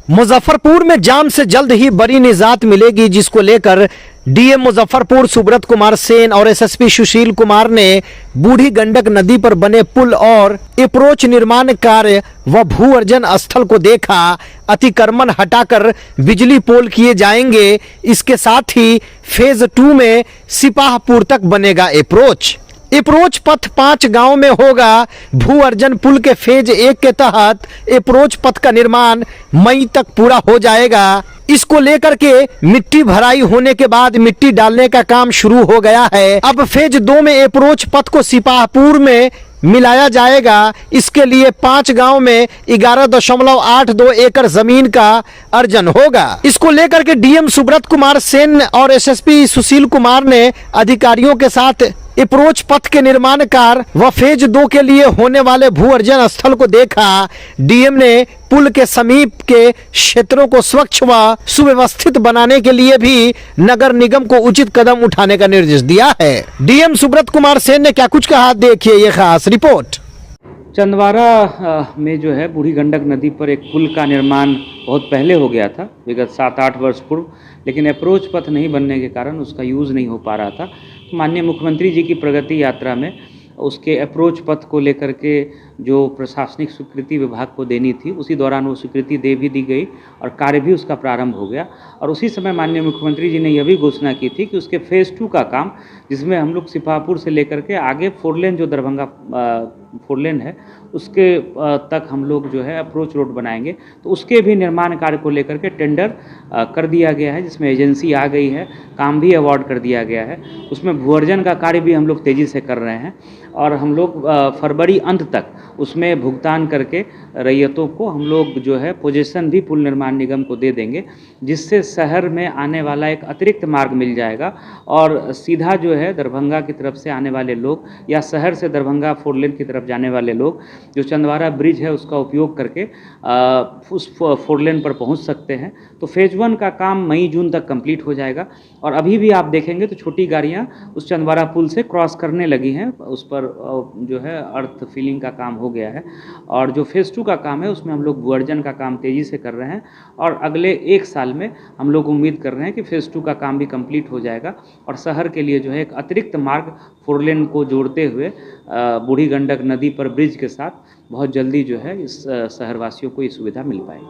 मुजफ्फरपुर में जाम से जल्द ही बड़ी निजात मिलेगी, जिसको लेकर डीएम मुजफ्फरपुर सुब्रत कुमार सेन और एसएसपी सुशील कुमार ने बूढ़ी गंडक नदी पर बने पुल और अप्रोच निर्माण कार्य व भू अर्जन स्थल को देखा। अतिक्रमण हटाकर बिजली पोल किए जाएंगे। इसके साथ ही फेज 2 में सिपाहपुर तक बनेगा अप्रोच पथ 5 गांव में होगा। भू अर्जन पुल के फेज 1 के तहत अप्रोच पथ का निर्माण मई तक पूरा हो जाएगा। इसको लेकर के मिट्टी भराई होने के बाद मिट्टी डालने का काम शुरू हो गया है। अब फेज 2 में अप्रोच पथ को सिपाहपुर में मिलाया जाएगा। इसके लिए 5 गांव में 11.82 एकड़ जमीन का अर्जन होगा। इसको लेकर के डीएम सुब्रत कुमार सेन और एसएसपी सुशील कुमार ने अधिकारियों के साथ अप्रोच पथ के निर्माण कार्य व फेज 2 के लिए होने वाले भू अर्जन स्थल को देखा। डीएम ने पुल के समीप के क्षेत्रों को स्वच्छ व सुव्यवस्थित बनाने के लिए भी नगर निगम को उचित कदम उठाने का निर्देश दिया है। डीएम सुब्रत कुमार सेन ने क्या कुछ कहा, देखिए ये खास रिपोर्ट। चंदवारा में जो है बूढ़ी गंडक नदी पर एक पुल का निर्माण बहुत पहले हो गया था, विगत 7-8 वर्ष पूर्व, लेकिन अप्रोच पथ नहीं बनने के कारण उसका यूज़ नहीं हो पा रहा था। माननीय मुख्यमंत्री जी की प्रगति यात्रा में उसके अप्रोच पथ को लेकर के जो प्रशासनिक स्वीकृति विभाग को देनी थी, उसी दौरान वो स्वीकृति दे भी दी गई और कार्य भी उसका प्रारंभ हो गया। और उसी समय माननीय मुख्यमंत्री जी ने यह भी घोषणा की थी कि उसके फेज़ 2 का काम, जिसमें हम लोग सिपाहपुर से लेकर के आगे 4 लेन जो दरभंगा 4 लेन है उसके तक हम लोग जो है अप्रोच रोड बनाएंगे। तो उसके भी निर्माण कार्य को लेकर के टेंडर कर दिया गया है, जिसमें एजेंसी आ गई है, काम भी अवार्ड कर दिया गया है। उसमें भू अर्जन का कार्य भी हम लोग तेज़ी से कर रहे हैं और हम लोग फरवरी अंत तक उसमें भुगतान करके रैयतों को हम लोग जो है पोजीशन भी पुल निर्माण निगम को दे देंगे, जिससे शहर में आने वाला एक अतिरिक्त मार्ग मिल जाएगा और सीधा जो है दरभंगा की तरफ से आने वाले लोग या शहर से दरभंगा 4 लेन की तरफ जाने वाले लोग जो चंदवारा ब्रिज है उसका उपयोग करके उस 4 लेन पर पहुंच सकते हैं। तो फेज 1 का काम मई-जून तक कंप्लीट हो जाएगा और अभी भी आप देखेंगे तो छोटी गाड़ियां उस चंदवारा पुल से क्रॉस करने लगी हैं। उस पर जो है अर्थ फिलिंग का काम हो गया है और जो फेज 2 का काम है उसमें हम लोग भू अर्जन का काम तेज़ी से कर रहे हैं और अगले 1 साल में हम लोग उम्मीद कर रहे हैं कि फेज 2 का काम भी कंप्लीट हो जाएगा और शहर के लिए जो है एक अतिरिक्त मार्ग 4 लेन को जोड़ते हुए बूढ़ी गंडक नदी पर ब्रिज के साथ बहुत जल्दी जो है इस शहरवासियों को ये सुविधा मिल पाएगी।